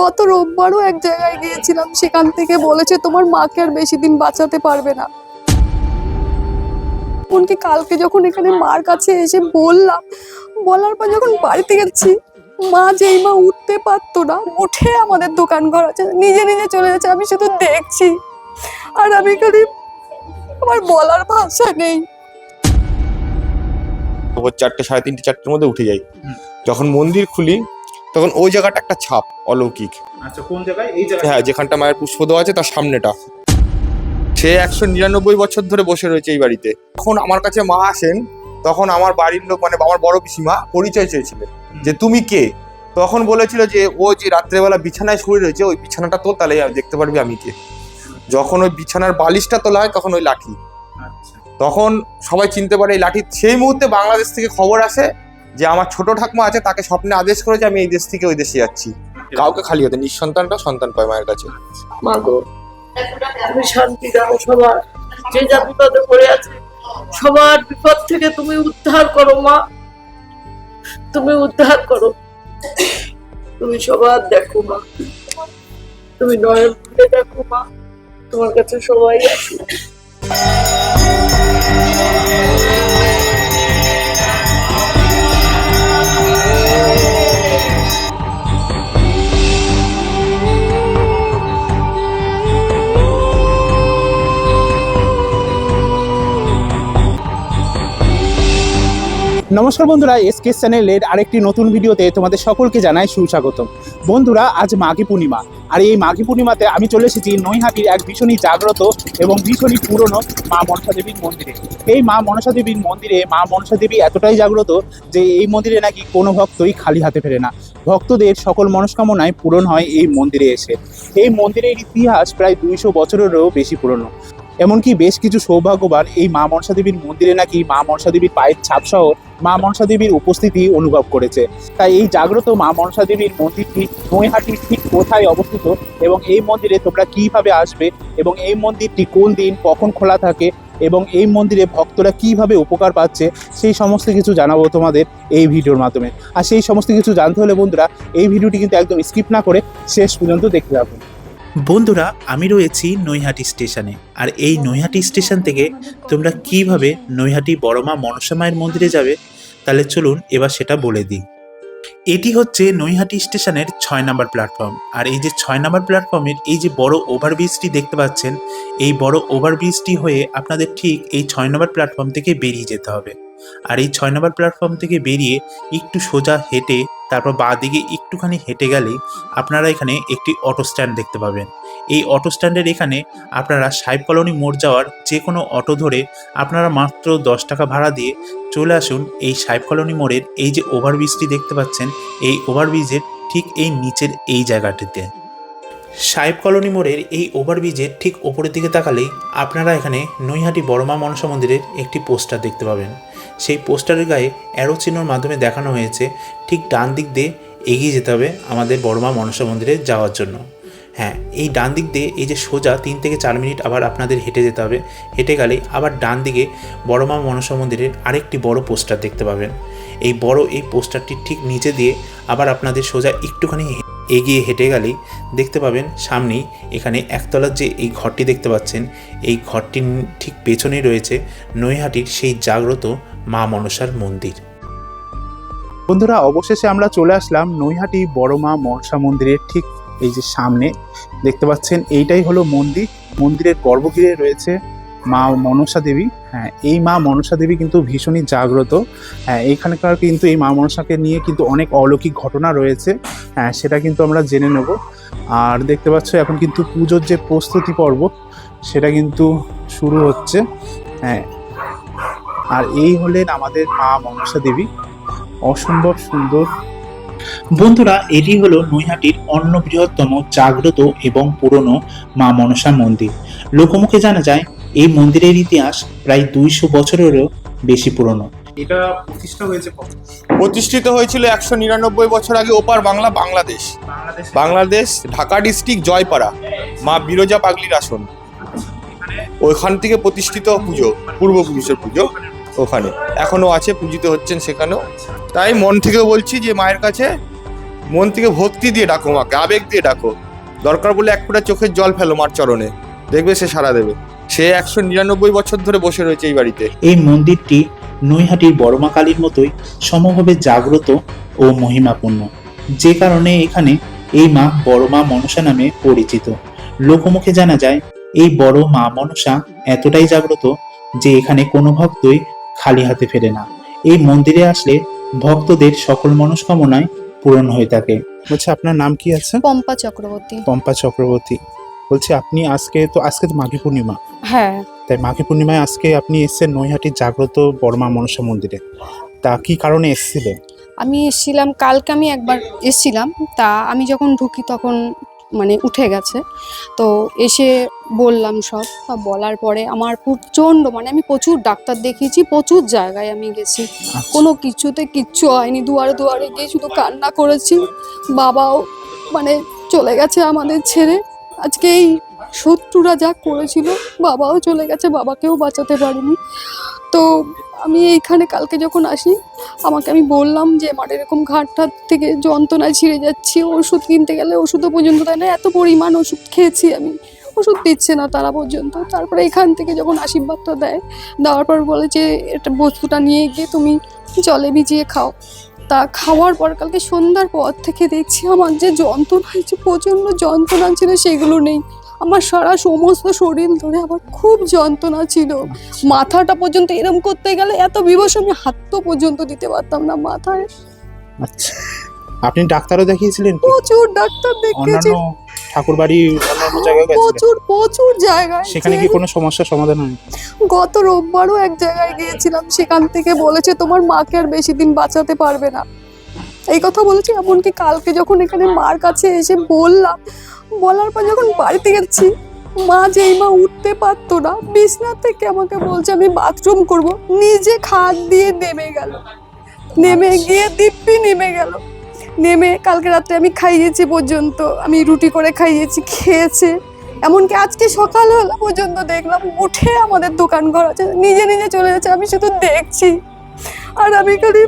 গত রোববারও এক জায়গায় গিয়েছিলাম, সেখান থেকে বলেছে তোমার মাকে আর বেশি দিন বাঁচাতে পারবে না। এমনকি কালকে যখন এখানে মার কাছে এসে বলার পর যখন বাড়িতে গেছি, যেই মা উঠতে পারতো না, উঠে আমাদের দোকান ঘর আছে নিজে নিজে চলে যাচ্ছে, আমি শুধু দেখছি। আর আমি খালি, আমার বলার ভাষা নেই। 4টে, 3:30, 4টের মধ্যে উঠে যাই। যখন মন্দির খুলি তখন ওই জায়গাটা একটা ছাপ অলৌকিক। আচ্ছা, কোন জায়গায়? এই জায়গায়? হ্যাঁ, যেখানটা মায়ের পুষ্প দেওয়া আছে তার সামনেটা। সে 199 বছর ধরে বসে রয়েছে এই বাড়িতে। যখন আমার কাছে মা আসেন তখন আমার বাড়ির লোক, মানে আমার বড় পিসিমা পরিচয় চেয়েছিলেন যে তুমি কে। তখন বলেছিল যে ও যে রাত্রেবেলা বিছানায় শুয়ে রয়েছে, ওই বিছানাটা তোল, তাহলে দেখতে পারবি আমি কে। যখন ওই বিছানার বালিশটা তোলা হয় তখন ওই লাঠি, তখন সবাই চিনতে পারে এই লাঠি। সেই মুহূর্তে বাংলাদেশ থেকে খবর আসে যে আমার ছোট ঠাকুমা আছে, তাকে স্বপ্নে আদেশ করেছে আমি এই দেশ থেকে ওই দেশে যাচ্ছি। কাউকে খালি হতে, নিঃসন্তানটা সন্তান পায় মায়ের কাছে। মা গো, তুমি শান্তি দাও, সবার যে যা বিপদে পড়ে আছে সবার বিপদ থেকে তুমি উদ্ধার করো মা, তুমি উদ্ধার করো। তুমি সবার দেখো মা, তুমি নয়ন খুলে দেখো মা, তোমার কাছে সবাই আসো। নমস্কার বন্ধুরা, এসকে চ্যানেলের আরেকটি নতুন ভিডিওতে তোমাদের সকলকে জানাই সুস্বাগতম। বন্ধুরা, আজ মাঘী পূর্ণিমা, আর এই মাঘী পূর্ণিমাতে আমি চলে এসেছি নৈহাটির এক ভীষণই জাগ্রত এবং ভীষণই পুরনো মা মনসা দেবীর মন্দিরে। এই মা মনসা দেবীর মন্দিরে মা মনসা দেবী এতটাই জাগ্রত যে এই মন্দিরে নাকি কোনো ভক্তই খালি হাতে ফেরে না। ভক্তদের সকল মনস্কামনায় পূরণ হয় এই মন্দিরে এসে। এই মন্দিরের ইতিহাস প্রায় 200 বছরেরও বেশি পুরনো। এমনকি বেশ কিছু সৌভাগ্যবান এই মা মনসা দেবীর মন্দিরে নাকি মা মনসা দেবীর পায়ের ছাপ সহ মা মনসা দেবীর উপস্থিতি অনুভব করেছে। তাই এই জাগ্রত মা মনসা দেবীর মন্দিরটি নৈহাটির ঠিক কোথায় অবস্থিত এবং এই মন্দিরে তোমরা কিভাবে আসবে এবং এই মন্দিরটি কোন দিন কখন খোলা থাকে এবং এই মন্দিরে ভক্তরা কিভাবে উপকার পাচ্ছে, সেই সমস্ত কিছু জানাবো তোমাদের এই ভিডিওর মাধ্যমে। আর সেই সমস্ত কিছু জানতে হলে বন্ধুরা এই ভিডিওটি কিন্তু একদম স্কিপ না করে শেষ পর্যন্ত দেখতে থাকুন। বন্ধুরা, আমি রয়েছি নৈহাটি স্টেশনে, আর এই নৈহাটি স্টেশন থেকে তোমরা কিভাবে নৈহাটি বড় মা মনসা মায়ের মন্দিরে যাবে, তাহলে চলুন এবার সেটা বলে দিই। এটি হচ্ছে নৈহাটি স্টেশনের 6 নম্বর প্ল্যাটফর্ম। আর এই যে 6 নম্বর প্ল্যাটফর্মের এই যে বড় ওভারব্রিজটি দেখতে পাচ্ছেন, এই বড় ওভারব্রিজটি হয়ে আপনাদের ঠিক এই 6 নম্বর প্ল্যাটফর্ম থেকে বেরিয়ে যেতে হবে। আর এই 6 নম্বর প্ল্যাটফর্ম থেকে বেরিয়ে একটু সোজা হেঁটে তারপর বাঁ দিকে একটুখানি হেঁটে গেলেই আপনারা এখানে একটি অটো স্ট্যান্ড দেখতে পাবেন। এই অটো স্ট্যান্ডের এখানে আপনারা সাহেব কলোনি মোড় যাওয়ার যে কোনো অটো ধরে আপনারা মাত্র 10 টাকা ভাড়া দিয়ে চলে আসুন এই সাহেব কলোনি মোড়ের এই যে ওভারব্রিজটি দেখতে পাচ্ছেন, এই ওভারব্রিজের ঠিক এই নিচের এই জায়গাটিতে। সাহেব কলোনি মোড়ের এই ওভারব্রিজের ঠিক ওপরের দিকে তাকালেই আপনারা এখানে নৈহাটি বড় মা মনসা মন্দিরের একটি পোস্টার দেখতে পাবেন। সেই পোস্টারের গায়ে অ্যারো চিহ্নর মাধ্যমে দেখানো হয়েছে ঠিক ডান দিক দিয়ে এগিয়ে যেতে হবে আমাদের বড় মা মনসা মন্দিরে যাওয়ার জন্য। হ্যাঁ, এই ডান দিক দিয়ে এই যে সোজা 3 থেকে 4 মিনিট আবার আপনাদের হেঁটে যেতে হবে। হেঁটে গেলেই আবার ডান দিকে বড় মা মনসা মন্দিরের আরেকটি বড় পোস্টার দেখতে পাবেন। এই পোস্টারটির ঠিক নিচে দিয়ে আবার আপনাদের সোজা একটুখানি এগিয়ে হেঁটে গেলেই দেখতে পাবেন সামনেই এখানে একতলার যে এই ঘরটি দেখতে পাচ্ছেন, এই ঘরটির ঠিক পেছনেই রয়েছে নৈহাটির সেই জাগ্রত মা মনসার মন্দির। বন্ধুরা, অবশেষে আমরা চলে আসলাম নৈহাটি বড় মা মনসা মন্দিরের ঠিক এই যে সামনে দেখতে পাচ্ছেন, এইটাই হলো মন্দির। মন্দিরের গর্ভগৃহে রয়েছে মা মনসা দেবী। হ্যাঁ, এই মা মনসা দেবী কিন্তু ভীষণই জাগ্রত। হ্যাঁ, এইখানকার কিন্তু এই মা মনসাকে নিয়ে কিন্তু অনেক অলৌকিক ঘটনা রয়েছে। হ্যাঁ, সেটা কিন্তু আমরা জেনে নেব। আর দেখতে পাচ্ছ এখন কিন্তু পুজোর যে প্রস্তুতি পর্ব সেটা কিন্তু শুরু হচ্ছে। হ্যাঁ, আর এই হলেন আমাদের মা মনসা দেবী, অসম্ভব সুন্দর। বন্ধুরা, এটি হলো নৈহাটির অন্য বৃহত্তম জাগ্রত এবং পুরনো মা মনসা মন্দির। লোকমুখে জানা যায় এই মন্দিরের ইতিহাস প্রায় 200 বছরেরও বেশি পুরনো। এটা প্রতিষ্ঠিত হয়েছিল 199 বছর আগে ওপার বাংলা, বাংলাদেশ ঢাকা ডিস্ট্রিক্ট জয়পাড়া মা বিরজা পাগলির আসন। ওইখান থেকে প্রতিষ্ঠিত পুজো, পূর্বপুরুষের পুজো ওখানে এখনো আছে, পূজিত হচ্ছেন সেখানেও। তাই মন থেকে বলছি যে মায়ের কাছে মন থেকে ভক্তি দিয়ে ডাকো মাকে, আবেগ দিয়ে ডাকো। দরকার বলে এক ফোঁটা চোখের জল ফেলো মার চরণে, দেখবে সে সাড়া দেবে। সে 199 বছর ধরে বসে রয়েছে এই বাড়িতে। এই মন্দিরটি নৈহাটির বড়মা কালীর মতোই সমভাবে জাগ্রত ও মহিমাপূর্ণ, যে কারণে এখানে এই মা বড় মা মনসা নামে পরিচিত। লোকমুখে জানা যায় এই বড় মা মনসা এতটাই জাগ্রত যে এখানে কোনো ভক্তই খালি হাতে ফেরে না। এই মন্দিরে আসলে ভক্তদের সকল মনস্কামনায় পূরণ হয়ে থাকে। বলছি আপনার নাম কি আছে? পম্পা চক্রবর্তী। পম্পা চক্রবর্তী। বলছি আপনি আজকে তো মাঘী পূর্ণিমা, হ্যাঁ, তাই মাঘী পূর্ণিমায় আজকে আপনি এসেছেন নৈহাটির জাগ্রত বড়মা মনসা মন্দিরে। তা কি কারণে এসেছিলেন? আমি এসেছিলাম কালকে, আমি একবার এসেছিলাম, তা আমি যখন ঢুকি তখন মানে উঠে গেছে। তো এসে বললাম সব, তা বলার পরে আমার প্রচণ্ড মানে আমি প্রচুর ডাক্তার দেখিয়েছি, প্রচুর জায়গায় আমি গেছি, কোনো কিছুতে কিচ্ছু হয়নি। দুয়ারে দুয়ারে গিয়ে শুধু কান্না করেছি। বাবাও মানে চলে গেছে আমাদের ছেড়ে। আজকে এই শত্রুরা যা করেছিল, বাবাও চলে গেছে, বাবাকেও বাঁচাতে পারিনি। তো আমি এইখানে কালকে যখন আসি, আমি বললাম যে আমার এরকম ঘাটটার থেকে যন্ত্রণায় ছিঁড়ে যাচ্ছি, ওষুধ কিনতে গেলে ওষুধও পর্যন্ত দেয় না, এত পরিমাণ ওষুধ খেয়েছি আমি, ওষুধ দিচ্ছে না তারা পর্যন্ত। তারপরে এখান থেকে যখন আশীর্বাদটা দেওয়ার পর বলে যে এটা বস্তুটা নিয়ে গিয়ে তুমি জলে ভিজিয়ে খাও। তা খাওয়ার পর কালকে সন্ধ্যার পর থেকে দেখছি আমার যে যন্ত্রণা হয়েছে, প্রচণ্ড যন্ত্রণা ছিল, সেগুলো নেই। আমার সারা সমস্ত শরীর ধরে আমার খুব যন্ত্রণা ছিল। মাথাটা পর্যন্ত এরম করতে গেলে এত বিবশ, আমি হাতও পর্যন্ত দিতে পারতাম না মাথায়। আচ্ছা, আপনি ডাক্তারও দেখিয়েছিলেন? প্রচুর ডাক্তার দেখিয়েছি, ঠাকুর বাড়ি অন্যান্য জায়গায় প্রচুর জায়গায়। সেখানে কি কোনো সমস্যার সমাধান হয়? গত রোববারও এক জায়গায় গিয়েছিলাম, সেখান থেকে বলেছে তোমার মাকে আর বেশি দিন বাঁচাতে পারবে না, এই কথা বলেছে। এমনকি কালকে যখন এখানে মার কাছে এসে বলার পর যখন বাড়িতে গেছি, যেই মা উঠতে পারতো না, বিছনা থেকে আমাকে বলছে আমি বাথরুম করব, নিজে খাট দিয়ে নেমে গিয়ে দিব্যি নেমে কালকে রাত্রে আমি খাইয়েছি পর্যন্ত, আমি রুটি করে খাইয়েছি, খেয়েছে। এমনকি আজকে সকালবেলা পর্যন্ত দেখলাম উঠে আমাদের দোকান ঘর আছে, নিজে চলে যাচ্ছে, আমি শুধু দেখছি। আর আমি খালি,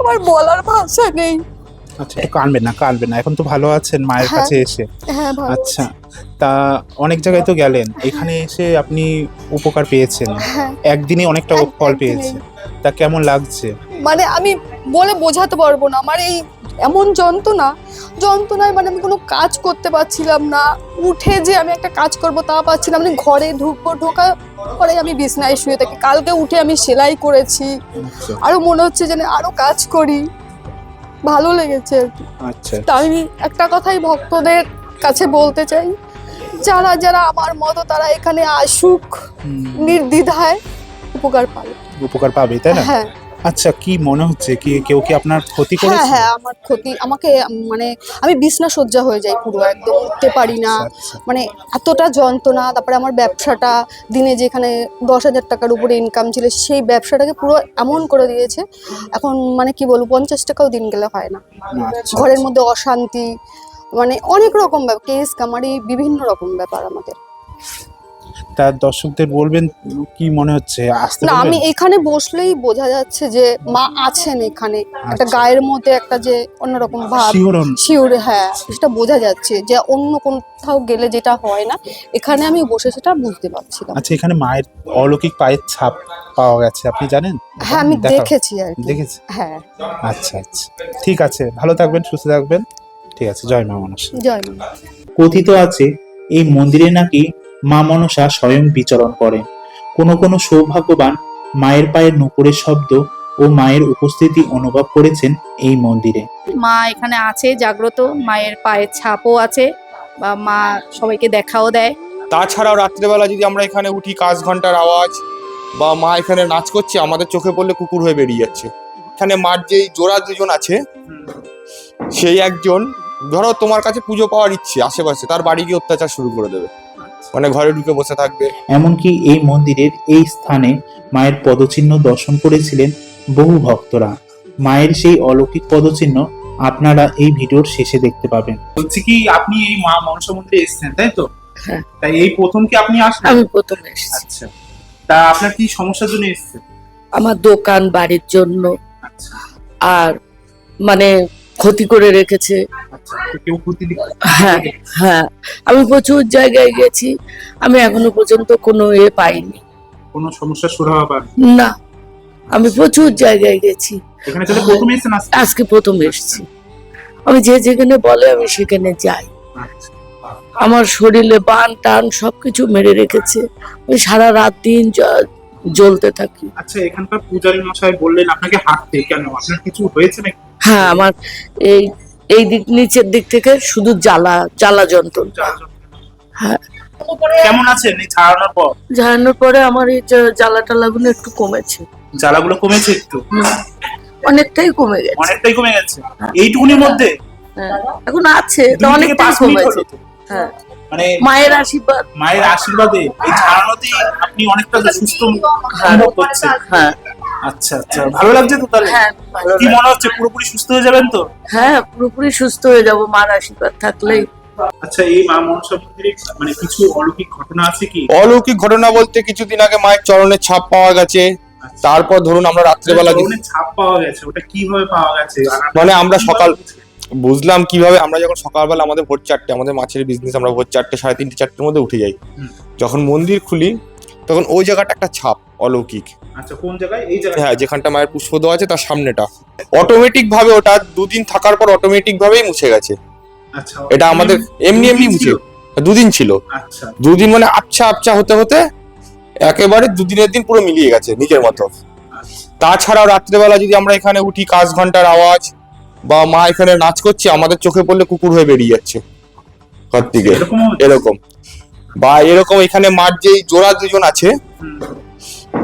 আমার বলার ভাষা নেই। আচ্ছা, একটু কাঁদবেন না, এখন তো ভালো আছেন মায়ের কাছে এসে? হ্যাঁ, ভালো। আচ্ছা, তা অনেক জায়গায় তো গেলেন, এখানে এসে আপনি উপকার পেয়েছেন, হ্যাঁ, একদিনই অনেকটা ফল পেয়েছেন, তা কেমন লাগছে? মানে আমি বলে বোঝাতে পারবো না, আমার এই এমন যন্ত্রণায় মানে আমি কোনো কাজ করতে পারছিলাম না। উঠে যে আমি একটা কাজ করবো তা পারছিলাম না, ঘরে ঢোকার পরে আমি বিছনায় শুয়ে থাকি। কালকে উঠে আমি সেলাই করেছি, আরো মনে হচ্ছে যেন আরো কাজ করি, ভালো লেগেছে আর কি। আচ্ছা, তা আমি একটা কথাই ভক্তদের কাছে বলতে চাই, যারা আমার মতো তারা এখানে আসুক, নির্দ্বিধায় উপকার পাবে, তাই না? হ্যাঁ। আচ্ছা, কি মনে হচ্ছে, কি কেউ কি আপনার ক্ষতি করেছে? হ্যাঁ, আমার ক্ষতি, আমাকে মানে আমি বিছনা সজ্জা হয়ে যাই পুরো, একদম উঠতে পারি না, মানে এতটা যন্ত্রণা। তারপরে আমার ব্যবসাটা, দিনে যেখানে 10,000 টাকার উপরে ইনকাম ছিল, সেই ব্যবসাটাকে পুরো এমন করে দিয়েছে এখন, মানে কি বলবো, 50 টাকাও দিন গেলে হয় না। ঘরের মধ্যে অশান্তি, মানে অনেক রকম কেস কামারি, বিভিন্ন রকম ব্যাপার আমাদের। তার দর্শকদের বলবেন কি মনে হচ্ছে আসতে? না, আমি এখানে বসলেই বোঝা যাচ্ছে যে মা আছেন এখানে, একটা গায়ের মধ্যে একটা যে অন্যরকম ভাব, শিওর, হ্যাঁ, সেটা বোঝা যাচ্ছে, যে অন্য কোথাও গেলে যেটা হয় না, এখানে আমি বসে সেটা বুঝতে পারছিলাম। আচ্ছা, এখানে মায়ের অলৌকিক পায়ের ছাপ পাওয়া গেছে, আপনি জানেন? হ্যাঁ, আমি দেখেছি আর কি। দেখেছি? হ্যাঁ। আচ্ছা, ঠিক আছে, ভালো থাকবেন, সুস্থ থাকবেন, ঠিক আছে। জয় মা মনসা। জয় মা। কথিত আছে এই মন্দিরে নাকি মা মনসা স্বয়ং বিচরণ করেন। কোনো সৌভাগ্যবান মায়ের পায়ের নূপুরের শব্দ ও মায়ের উপস্থিতি অনুভব করেছেন এই মন্দিরে। মা এখানে আছে জাগ্রত, মায়ের পায়ের ছাপও আছে, বা মা সবাইকে দেখাও দেয়। তাছাড়াও রাত্রেবেলা যদি আমরা এখানে উঠি, কাজ ঘন্টার আওয়াজ বা মা এখানে নাচ করছে, আমাদের চোখে পড়লে কুকুর হয়ে বেরিয়ে যাচ্ছে। এখানে মার যেই জোড়া দুজন আছে, সেই একজন ধরো তোমার কাছে পুজো পাওয়ার ইচ্ছে আশেপাশে, তার বাড়ি গিয়ে অত্যাচার শুরু করে দেবে, মানে ঘরে ঢুকে বসে থাকবে। এমনকি এই মন্দিরের এই স্থানে মায়ের পদচিহ্ন দর্শন করেছিলেন বহু ভক্তরা। মায়ের সেই অলৌকিক পদচিহ্ন আপনারা এই ভিডিওর শেষে দেখতে পাবেন। বলছি কি, আপনি এই মা মনসা মন্দিরে এসেছেন, তাই তো? হ্যাঁ। তাই এই প্রথম কি আপনি আসলেন? আমি প্রথম এসেছি। আচ্ছা, তা আপনার কি সমস্যার জন্য এসেছেন? আমার দোকান বাড়ির জন্য, আচ্ছা, আর মানে ক্ষতি করে রেখেছে। আচ্ছা, তো কেউ ক্ষতি হ্যাঁ হ্যাঁ, আমি প্রচুর জায়গায় গেছি, আমি এখনো পর্যন্ত কোনো পাইনি, কোনো সমস্যার সুরাহা পান? না, আমি প্রচুর জায়গায় গেছি, এখানে তাহলে প্রথম এসেছেন আজকে? আজকে প্রথম এসেছি। আমি যেখানে বলে আমি সেখানে যাই। আচ্ছা, আমার শরীরে বান টান সবকিছু মেরে রেখেছে, আমি সারা রাত দিন জ্বলতে থাকি। আচ্ছা, এখানকার পূজারী মশাই বললেন আপনাকে হাঁটতে, কেন আপনার কিছু হয়েছে নাকি? হ্যাঁ, আমার এই দিক নিচের দিক থেকে শুধু জ্বালা যন্ত্রণা। হ্যাঁ, কেমন আছেন এই ছাড়ানোর পর? ঝাড়ানোর পরে আমার এই জ্বালা টালাগুলো একটু কমেছে, জ্বালাগুলো কমেছে একটু? অনেকটাই কমে গেছে। অনেকটাই কমে গেছে এইটুকুনির মধ্যে? হ্যাঁ, এখন আছে তো 2 থেকে অনেকটাই 5 মিনিট কমেছে। হলো তো। হ্যাঁ, মানে মায়ের আশীর্বাদ। মায়ের আশীর্বাদে এই ছাড়ানোতেই আপনি অনেকটা সুস্থ অনুভব করছেন? হ্যাঁ আচ্ছা আচ্ছা, ভালো লাগছে তো তাহলে? হ্যাঁ, ভালো কি লাগে। মনে হচ্ছে পুরোপুরি সুস্থ হয়ে যাবেন তো? হ্যাঁ, পুরোপুরি সুস্থ হয়ে যাব মার আশীর্বাদ থাকলেই। আচ্ছা, এই মা মনসা মন্দিরে মানে কিছু অলৌকিক ঘটনা আছে কি? অলৌকিক ঘটনা বলতে কিছুদিন আগে মায়ের চরণের ছাপ পাওয়া গেছে। তারপর ধরুন আমরা রাত্রেবেলা চরণের ছাপ পাওয়া গেছে, ওটা কিভাবে পাওয়া গেছে? মানে আমরা বুঝলাম কিভাবে, আমরা যখন সকালবেলা আমাদের ভোর 4টে, আমাদের মাছের বিজনেস, আমরা ভোর 4টে, 3:30, 4টের মধ্যে উঠে যাই। যখন মন্দির খুলি তখন ওই জায়গাটা একটা ছাপ অলৌকিক। আচ্ছা, কোন জায়গায়? এই জায়গায়? হ্যাঁ, যেখানটা মায়ের পুষ্প দেওয়া আছে তার সামনেটা অটোমেটিক ভাবে, ওটা 2 দিন থাকার পর অটোমেটিক ভাবেই মুছে গেছে। আচ্ছা, এটা আমাদের এমনি মুছে 2 দিন ছিল। আচ্ছা 2 দিন মানে আবছা হতে হতে একেবারে 2 দিনের দিন পুরো মিলিয়ে গেছে নিজের মতো। তাছাড়াও রাত্রেবেলা যদি আমরা এখানে উঠি, কাজ ঘন্টার আওয়াজ বা মা এখানে নাচ করছে, আমাদের চোখে পড়লে কুকুর হয়ে বেরিয়ে যাচ্ছে ঘর থেকে, এরকম। বা এরকম এখানে মার যেই জোড়া 2জন আছে,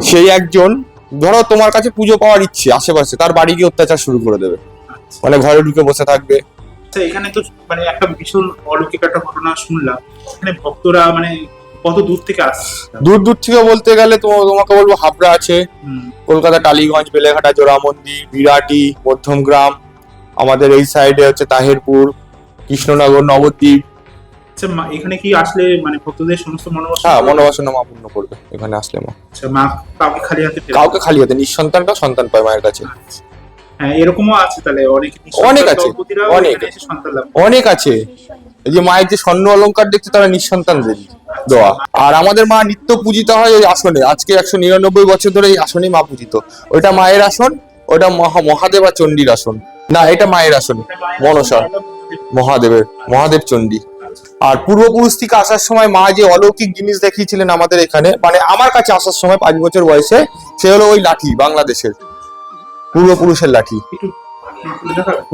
সেই একজন ধরো তোমার কাছে পুজো পাওয়ার ইচ্ছে আশেপাশে, তার বাড়ি গিয়ে অত্যাচার শুরু করে দেবে, মানে ঘরে ঢুকে বসে থাকবে। আচ্ছা, এখানে তো মানে একটা ভীষণ অলৌকিক একটা ঘটনা শুনলাম, এখানে ভক্তরা মানে কত দূর থেকে আসছে? দূর থেকে বলতে গেলে তোমাকে বলবো হাবড়া আছে, কলকাতা টালিগঞ্জ, বেলেঘাটা, জোড়া মন্দির, বিরাটি, মধ্যমগ্রাম, আমাদের এই সাইডে হচ্ছে তাহিরপুর, কৃষ্ণনগর, নবদ্বীপ। আচ্ছা, এখানে কি আসলে মানে ভক্তদের সমস্ত মনোবাসনা? হ্যাঁ, মনোবাসনা মা পূর্ণ করবে এখানে আসলে মা। আচ্ছা, মা কাউকে খালি হাতে ফেরে? কাউকে খালি হাতে, নিঃসন্তানটা সন্তান পায় মায়ের কাছে। আচ্ছা। হ্যাঁ, এরকমও আছে তাহলে অনেক আছে, অনেক আছে। এই যে মায়ের যে স্বর্ণ অলংকার দেখছে, তারা নিঃসন্তানদের দেওয়া। আর আমাদের মা নিত্য পূজিত হয় ওই আসনে, আজকে 199 বছর ধরে এই আসনেই মা পূজিত। ওইটা মায়ের আসন, ওইটা মহাদেব আর চণ্ডীর আসন। না, এটা মায়ের আসন, মনসা মহাদেব চণ্ডী। আর পূর্বপুরুষ থেকে আসার সময় মা যে অলৌকিক জিনিস দেখিয়েছিলেন আমাদের এখানে, মানে আমার কাছে আসার সময় 5 বছর বয়সে, সে হলো ওই লাঠি, বাংলাদেশের পূর্বপুরুষের লাঠি।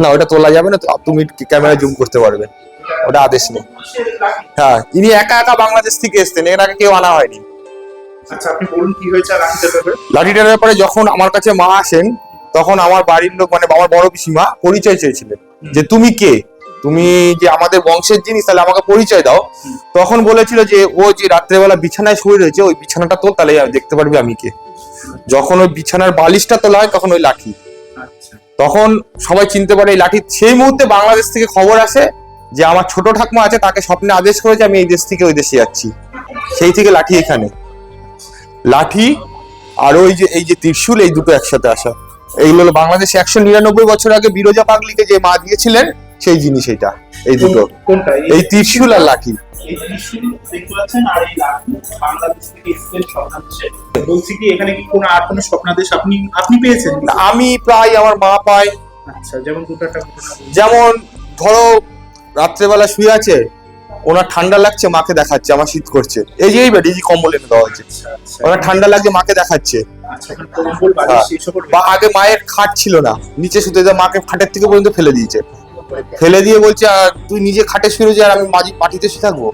না, ওটা তোলা যাবে না, তুমি ক্যামেরা জুম করতে পারবে, ওটা আদেশ নেই। হ্যাঁ, ইনি একা বাংলাদেশ থেকে এসেছেন, এর আগে কেউ আনা হয়নি। আচ্ছা, আপনি বলুন কি হয়েছে লাঠিটার ব্যাপারে? লাঠিটার ব্যাপারে যখন আমার কাছে মা আসেন, তখন আমার বাড়ির লোক, মানে আমার বড় পিসিমা পরিচয় চেয়েছিলেন যে তুমি কে, তুমি যে আমাদের বংশের জিনিস, তাহলে আমাকে পরিচয় দাও। তখন বলেছিল যে ও যে রাত্রেবেলা বিছানায় শুয়ে রয়েছে, ওই বিছানাটা তোল, তাহলে দেখতে পারবি আমি কে। যখন ওই বিছানার বালিশটা তোলা হয়, তখন ওই লাঠি, তখন সবাই চিনতে পারে এই লাঠি। সেই মুহূর্তে বাংলাদেশ থেকে খবর আসে যে আমার ছোট ঠাকুমা আছে, তাকে স্বপ্নে আদেশ করেছে আমি এই দেশ থেকে ওই দেশে যাচ্ছি। সেই থেকে লাঠি এখানে, লাঠি আর এই যে ত্রিশূল, এই দুটো একসাথে আসা। এইগুলো হলো বাংলাদেশে 199 বছর আগে বিরজা পাগলিকে যে মা দিয়েছিলেন, সেই জিনিস এইটা, এই দুটো, এই ত্রিশূল আর লাঠি। এই ত্রিশূল দেখতে পাচ্ছেন, আর এই লাঠি বাংলাদেশ থেকে এসেছেন স্বপ্নাদেশে। বলছি কি, এখানে কি কোনো স্বপ্নাদেশ আপনি পেয়েছেন? আমি প্রায়, আমার মা পায়। আচ্ছা, যেমন দুটো একটা ঘটনা। যেমন ধরো রাত্রেবেলা শুয়ে আছে, ওনার ঠান্ডা লাগছে, মাকে দেখাচ্ছে আমার শীত করছে, এই যে কম্বল এনে দেওয়া হয়েছে, ওনার ঠান্ডা লাগছে, মাকে দেখাচ্ছে। বা আগে মায়ের খাট ছিল না, নিচে শুতে দেয়, মাকে খাটের থেকে পর্যন্ত ফেলে দিয়েছে, ফেলে দিয়ে বলছে আর তুই নিজে খাটে শুয়ে রয়েছে, আর আমি মাটিতে শুয়ে থাকবো।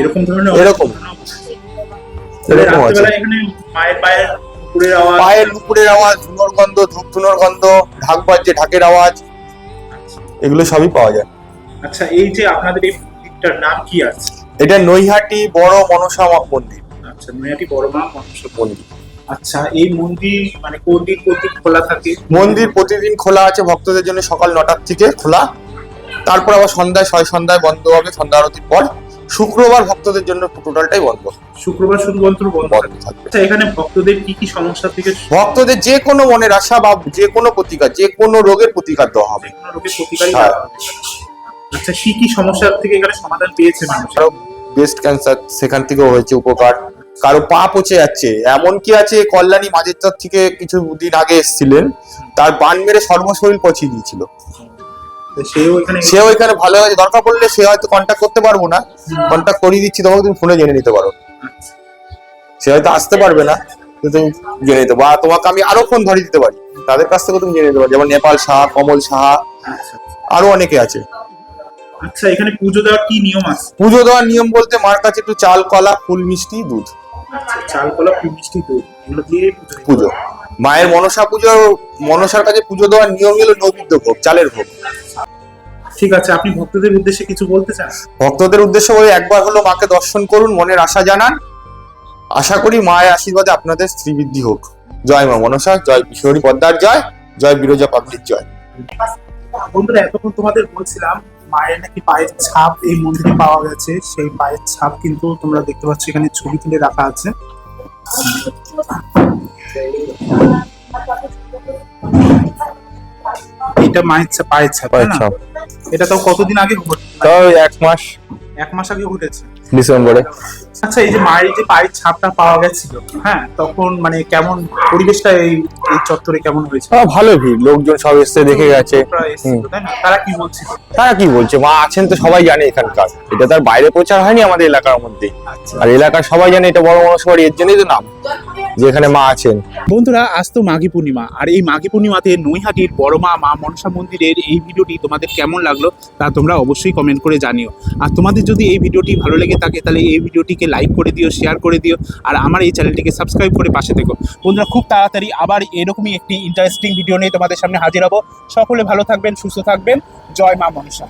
এরকম ধরনের এরকম আছে। পায়ের নুপুরের আওয়াজ, ধুনোর গন্ধ, ধূপ ধুনোর গন্ধ, ঢাক বাজছে, ঢাকের আওয়াজ, এগুলো সবই পাওয়া যায়। আচ্ছা, এই যে আপনাদের এই মন্দিরটার নাম কি আছে? এটা নৈহাটি বড় মনসা মন্দির। আচ্ছা, নৈহাটি বড় মা মনসা মন্দির। আচ্ছা, এই মন্দির মানে কোন দিন খোলা থাকে? মন্দির প্রতিদিন খোলা আছে ভক্তদের জন্য, সকাল 9টার থেকে খোলা, তারপর আবার সন্ধ্যায় বন্ধ হবে, সন্ধ্যা আরতির পর। শুক্রবার ভক্তদের জন্য টোটালটাই বন্ধ শুক্রবার শুধুমাত্র বন্ধ বন্ধ থাকবে। আচ্ছা, এখানে ভক্তদের কি কি সমস্যা থেকে ভক্তদের যে কোনো মনের আশা বা যে কোনো প্রতিকার, যে কোনো রোগের প্রতিকার দেওয়া হবে। কোনো রোগের প্রতিকারই হ্যাঁ। দেওয়া হবে? আচ্ছা, কি কি সমস্যা থেকে এখানে সমাধান পেয়েছে মানুষ? কারো ব্রেস্ট ক্যান্সার সেখান থেকেও হয়েছে উপকার, কারো পা পচে যাচ্ছে, এমন কি আছে কল্যাণী মাঝের চর থেকে কিছু দিন আগে এসেছিলেন, তার বান মেরে সর্বশরীর পচিয়ে দিয়েছিল। তো সেও এখানে ভালো আছে, দরকার পড়লে সে হয়তো কন্ট্যাক্ট করতে পারবো না, কন্ট্যাক্ট করিয়ে দিচ্ছি, তোমাকে তুমি ফোনে জেনে নিতে পারো। সে হয়তো আসতে পারবে না, কিন্তু তুমি জেনে নিতে, বা তোমাকে আমি আরো ফোন ধরিয়ে দিতে পারি, তাদের কাছ থেকে তুমি জেনে নিতে পারো, যেমন নেপাল সাহা, কমল সাহা, আরো অনেকে আছে। আচ্ছা, এখানে পুজো দেওয়ার কি নিয়ম আছে? পুজো দেওয়ার নিয়ম বলতে মার কাছে একটু চাল, কলা, ফুল, মিষ্টি, দুধ, চাল, কলা, ফুল, মিষ্টি, দুধ এগুলো দিয়ে পুজো। মায়ের মনসা পুজো, মনসার কাছে পুজো দেওয়ার নিয়ম হলো নৈবেদ্য ভোগ, চালের ভোগ। ঠিক আছে, আপনি ভক্তদের উদ্দেশ্যে কিছু বলতে চান? ভক্তদের উদ্দেশ্যে বলে একবার হলো মাকে দর্শন করুন, মনের আশা জানান। আশা করি মায়ের আশীর্বাদে আপনাদের শ্রীবৃদ্ধি হোক। জয় মা মনসা, জয় বিশ্বহরি পদ্মার জয়, জয় বিরজা পাবলিক জয়। বন্ধুরা, এতক্ষণ তোমাদের বলছিলাম মায়ের নাকি পায়ের ছাপ এই মন্দিরে পাওয়া গেছে। সেই পায়ের ছাপ কিন্তু তোমরা দেখতে পাচ্ছ, এখানে ছবি তুলে রাখা আছে। এটা মায়ের পায়ের ছাপ, তাই না? এটা তো কতদিন আগে ঘটেছে? তাও 1 মাস, 1 মাস আগে ঘটেছে, ডিসেম্বরে। আচ্ছা, এই যে মায়ের যে পায়ের ছাপটা পাওয়া গেছিল, হ্যাঁ, তখন মানে কেমন পরিবেশটা এই চত্বরে কেমন হয়েছে? ভালো ভিড়, লোকজন সব এসে দেখে গেছে। লোকরা এসেছিল, তাই না? তারা কি বলছিল? তারা কি বলছে, মা আছেন তো সবাই জানে এখানকার, এটা তার বাইরে প্রচার হয়নি আমাদের এলাকার মধ্যে, আচ্ছা, আর এলাকার সবাই জানে এটা বড় মনসা বাড়ি, এর জন্যই তো নাম, যে এখানে মা আছেন। বন্ধুরা, আজ তো মাঘী পূর্ণিমা, আর এই মাঘী পূর্ণিমাতে নৈহাটির বড় মা মা মনসা মন্দিরের এই ভিডিওটি তোমাদের কেমন লাগলো তা তোমরা অবশ্যই কমেন্ট করে জানিও। আর তোমাদের যদি এই ভিডিওটি ভালো লেগে থাকে তাহলে এই ভিডিওটিকে লাইক করে দিও, শেয়ার করে দিও, আর আমার এই চ্যানেলটিকে সাবস্ক্রাইব করে পাশে থেকো। বন্ধুরা, খুব তাড়াতাড়ি আবার এরকমই একটি ইন্টারেস্টিং ভিডিও নিয়ে তোমাদের সামনে হাজির হব। সকলে ভালো থাকবেন, সুস্থ থাকবেন। জয় মা মনসা।